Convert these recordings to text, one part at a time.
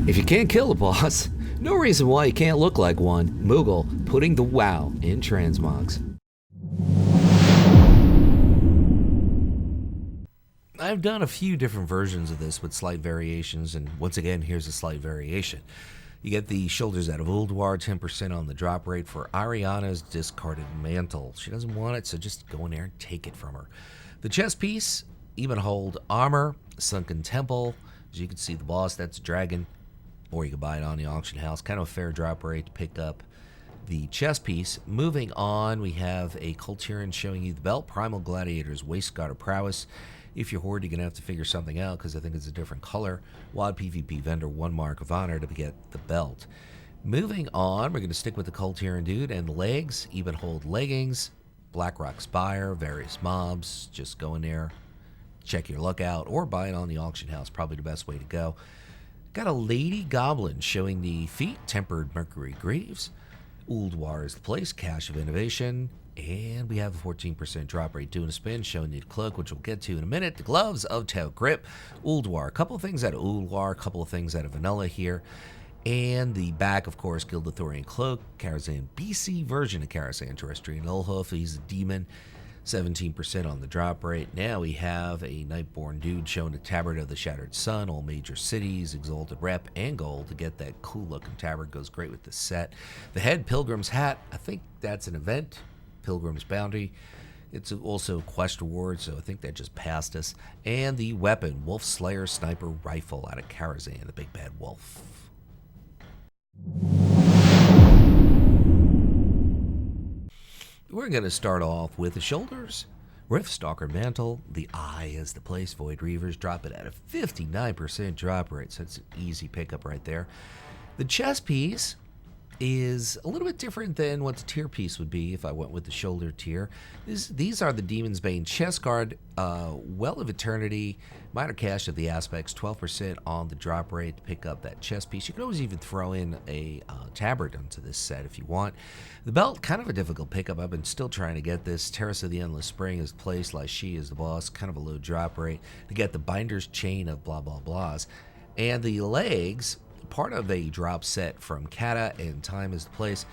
If you can't kill a boss, no reason why you can't look like one. Moogle, putting the wow in transmogs. I've done a few different versions of this with slight variations, and once again, here's a slight variation. You get the shoulders out of Ulduar, 10% on the drop rate for Ariana's discarded mantle. She doesn't want it, so just go in there and take it from her. The chest piece, even hold armor, Sunken Temple. As you can see, the boss, that's a dragon, or you can buy it on the auction house. Kind of a fair drop rate to pick up the chest piece. Moving on, we have a Kul Tiran showing you the belt, Primal Gladiator's Waistguard of Prowess. If you're Horde, you're going to have to figure something out because I think it's a different color. WoD PvP vendor, 1 Mark of Honor to get the belt. Moving on, we're going to stick with the Kul Tiran dude and the legs, even hold leggings, Blackrock Spire, various mobs. Just go in there, check your luck out, or buy it on the auction house. Probably the best way to go. Got a Lady Goblin showing the feet, Tempered Mercury Greaves. Ulduar is the place, Cache of Innovation. And we have a 14% drop rate doing a spin, showing you the cloak, which we'll get to in a minute. The gloves of Tau Grip, Ulduar. A couple of things out of Ulduar, a couple of things out of Vanilla here. And the back, of course, Gildathorian Cloak, Karazhan BC version of Karazhan Terrestrian Ulhoof. He's a demon, 17% on the drop rate. Now we have a Nightborn dude showing the Tabard of the Shattered Sun, all major cities, Exalted Rep, and gold to get that cool looking tabard. Goes great with the set. The head, Pilgrim's Hat. I think that's an event. Pilgrim's Bounty. It's also quest reward, so I think that just passed us. And the weapon, Wolf Slayer Sniper Rifle out of Karazhan, the big bad wolf. We're going to start off with the shoulders. Riftstalker Mantle, the eye is the place. Void Reavers drop it at a 59% drop rate, so it's an easy pickup right there. The chest piece is a little bit different than what the tier piece would be if I went with the shoulder tier. These are the Demon's Bane chest guard, Well of Eternity, minor cache of the aspects, 12% on the drop rate to pick up that chest piece. You can always even throw in a tabard onto this set if you want. The belt, kind of a difficult pickup. I've been still trying to get this. Terrace of the Endless Spring is placed, like she is the boss, kind of a low drop rate to get the Binder's Chain of blah blah blahs. And the legs, part of a drop set from Kata and Time is the place.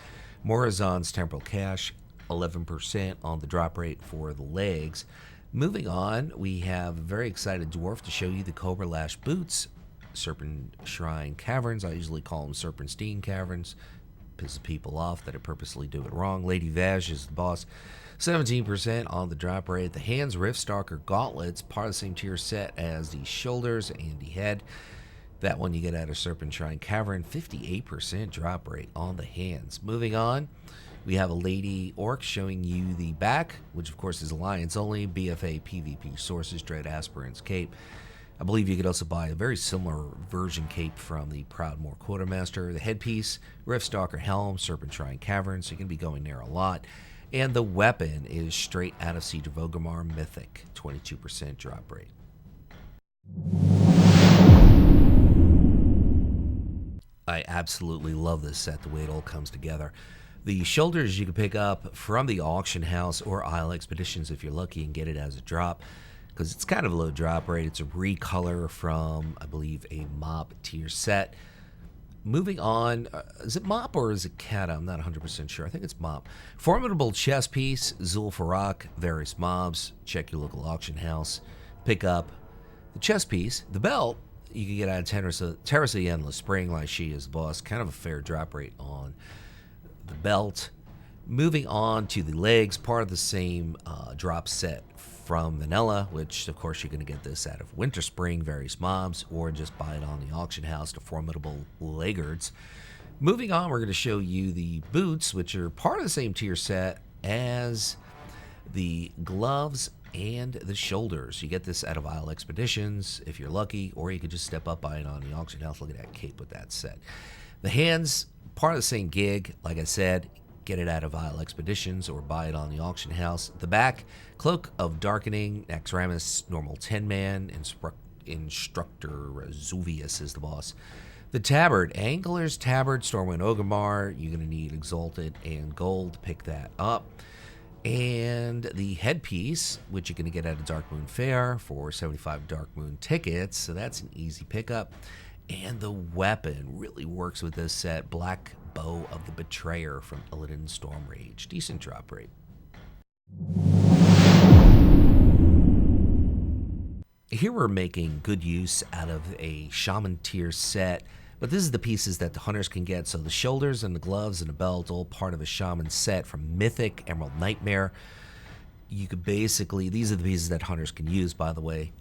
Morazan's Temporal Cache, 11% on the drop rate for the legs. Moving on, we have a very excited dwarf to show you the Cobra Lash boots, Serpent Shrine Caverns. I usually call them Serpentine Caverns. Pisses people off that I purposely do it wrong. Lady Vash is the boss, 17% on the drop rate. The hands, Riftstalker Gauntlets, part of the same tier set as the shoulders and the head. That one you get out of Serpent Shrine Cavern, 58% drop rate on the hands. Moving on, we have a Lady Orc showing you the back, which of course is Alliance only, BFA PvP sources, Dread Aspirant's Cape. I believe you could also buy a very similar version cape from the Proudmoore Quartermaster. The headpiece, Riftstalker Helm, Serpent Shrine Cavern, so you can be going there a lot. And the weapon is straight out of Siege of Orgrimmar Mythic, 22% drop rate. I absolutely love this set, the way it all comes together. The shoulders you can pick up from the auction house or Isle Expeditions if you're lucky and get it as a drop, because it's kind of a low drop rate. It's a recolor from, I believe, a MOP tier set. Moving on, is it MOP or is it Kata? I'm not 100% sure. I think it's MOP. Formidable chest piece, Zul'Farrak, various mobs. Check your local auction house. Pick up the chest piece. The belt, you can get out of Terrace of the Endless Spring, like she is the boss. Kind of a fair drop rate on the belt. Moving on to the legs, part of the same drop set from Vanilla, which of course you're going to get this out of Winter Spring, various mobs, or just buy it on the auction house, the Formidable Laggards. Moving on, we're going to show you the boots, which are part of the same tier set as the gloves and the shoulders. You get this out of Isle Expeditions if you're lucky, or you could just step up, buy it on the auction house. Look at that cape with that set. The hands, part of the same gig, like I said. Get it out of Isle Expeditions or buy it on the auction house. The back, Cloak of Darkening, Naxxramas, normal 10-man, Instructor Zuvius is the boss. The tabard, Angler's Tabard, Stormwind Orgrimmar. You're going to need Exalted and Gold to pick that up. And the headpiece, which you're going to get at a Darkmoon Fair for 75 Darkmoon tickets, so that's an easy pickup. And the weapon really works with this set. Black Bow of the Betrayer from Illidan Stormrage. Decent drop rate. Here we're making good use out of a Shaman tier set, but this is the pieces that the hunters can get. So the shoulders and the gloves and the belt, all part of a Shaman set from Mythic, Emerald Nightmare. You could basically, these are the pieces that hunters can use, by the way,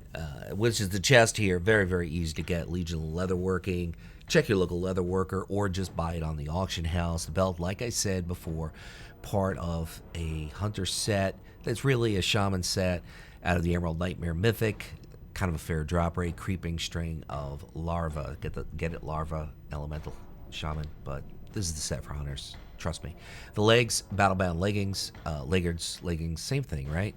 which is the chest here. Very, very easy to get. Legion leatherworking. Check your local leatherworker or just buy it on the auction house. The belt, like I said before, part of a hunter set that's really a Shaman set out of the Emerald Nightmare Mythic. Kind of a fair drop rate. Creeping string of larva. Get it, larva elemental shaman. But this is the set for hunters. Trust me. The legs, battlebound leggings, leggings, same thing, right?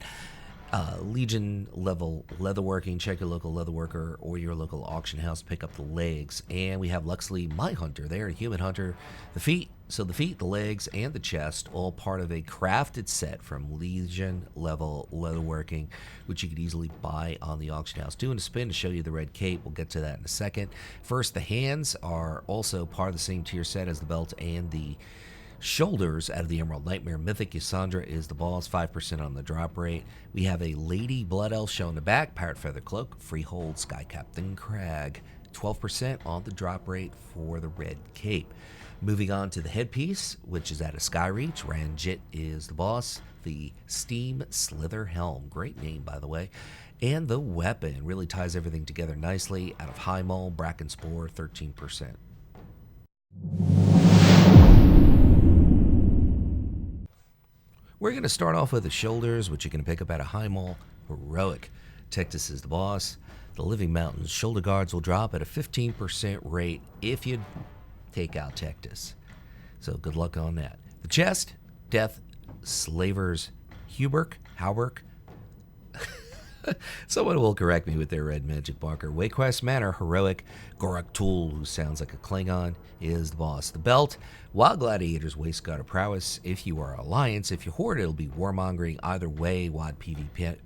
Legion level leatherworking. Check your local leatherworker or your local auction house to pick up the legs. And we have Luxley, my hunter there, a human hunter. The feet, so the feet, the legs, and the chest, all part of a crafted set from Legion level leatherworking, which you could easily buy on the auction house. Doing a spin to show you the red cape. We'll get to that in a second. First, the hands are also part of the same tier set as the belt and the shoulders out of the Emerald Nightmare Mythic. Ysandra is the boss, 5% on the drop rate. We have a Lady Blood Elf show in the back, Parrot Feather Cloak, Freehold, Sky Captain Crag, 12% on the drop rate for the red cape. Moving on to the headpiece, which is out of Skyreach. Ranjit is the boss. The Steam Slither Helm, great name by the way. And the weapon really ties everything together nicely. Out of High Mole, Bracken Spore, 13%. We're going to start off with the shoulders, which you can pick up at a High Mall. Heroic. Tectus is the boss. The Living Mountains shoulder guards will drop at a 15% rate if you take out Tectus. So good luck on that. The chest, Death, Slavers, Hauberk. Someone will correct me with their red magic marker. Wayquest Manor, Heroic. Gorak Tool, who sounds like a Klingon, is the boss. The belt, Wild Gladiators, Waistguard of Prowess. If you are Alliance, if you Horde, it'll be Warmongering. Either way, WoD PvP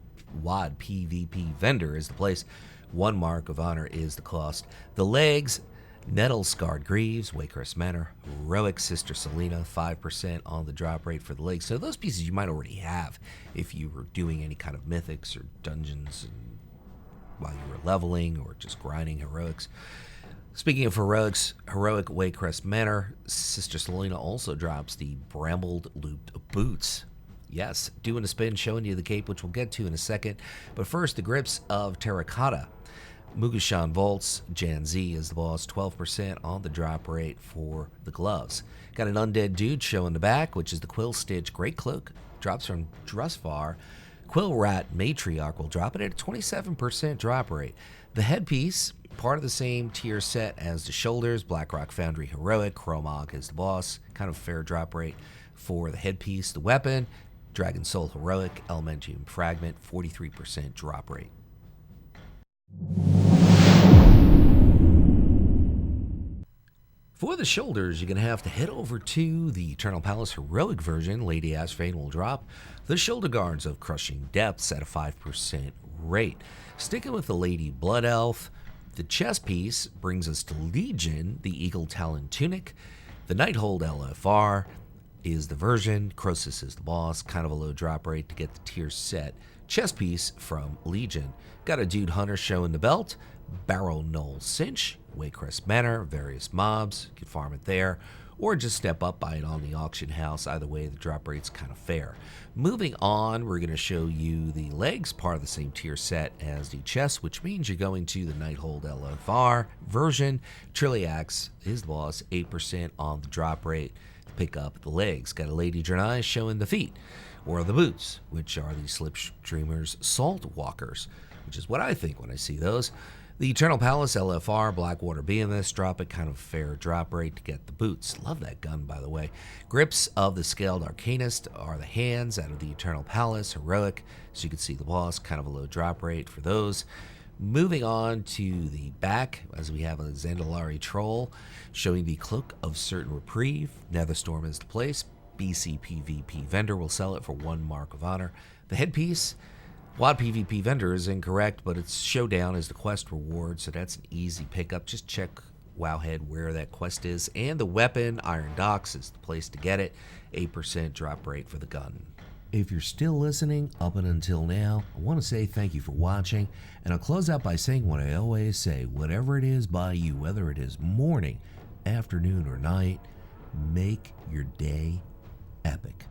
Vendor is the place. 1 mark of honor is the cost. The legs, Nettle Scarred Greaves, Wayquest Manor, Heroic Sister Selena, 5% on the drop rate for the legs. So those pieces you might already have if you were doing any kind of mythics or dungeons while you were leveling or just grinding heroics. Speaking of heroics, Heroic Wayquest Manor, Sister Selena also drops the Brambled Looped Boots. Yes, doing a spin, showing you the cape, which we'll get to in a second. But first, the grips of Terracotta. Mugashan Vaults, Jan Z is the boss, 12% on the drop rate for the gloves. Got an Undead Dude show in the back, which is the Quill Stitch Great Cloak, drops from Drusvar. Quill Rat Matriarch will drop it at a 27% drop rate. The headpiece, part of the same tier set as the shoulders, Blackrock Foundry Heroic, Chromog is the boss, kind of fair drop rate for the headpiece. The weapon, Dragon Soul Heroic, Elementium Fragment, 43% drop rate. For the shoulders, you're going to have to head over to the Eternal Palace Heroic version. Lady Asphane will drop the shoulder guards of Crushing Depths at a 5% rate. Sticking with the Lady Blood Elf, the chest piece brings us to Legion, the Eagle Talon Tunic. The Nighthold LFR is the version. Croesus is the boss. Kind of a low drop rate to get the tier set. Chest piece from Legion. Got a Dude Hunter show in the belt. Barrow Knoll Cinch, Waycrest Manor, various mobs. You can farm it there. Or just step up, buy it on the auction house. Either way, the drop rate's kind of fair. Moving on, we're going to show you the legs, part of the same tier set as the chest, which means you're going to the Nighthold LFR version. Trilliax is the boss, 8% on the drop rate. Pick up the legs. Got a Lady Draenei showing the feet, or the boots, which are the Slipstreamers Salt Walkers, which is what I think when I see those. The Eternal Palace LFR, Blackwater BMS, drop it, kind of fair drop rate to get the boots. Love that gun, by the way. Grips of the Scaled Arcanist are the hands out of the Eternal Palace, Heroic, so you can see the boss, kind of a low drop rate for those. Moving on to the back, as we have a Zandalari Troll, showing the Cloak of Certain Reprieve. Netherstorm is the place. BC PvP Vendor will sell it for 1 mark of honor. The headpiece, WoD PvP Vendor is incorrect, but its Showdown is the quest reward, so that's an easy pickup. Just check Wowhead where that quest is, and the weapon, Iron Docks, is the place to get it. 8% drop rate for the gun. If you're still listening up and until now, I want to say thank you for watching, and I'll close out by saying what I always say: whatever it is by you, whether it is morning, afternoon, or night, make your day epic.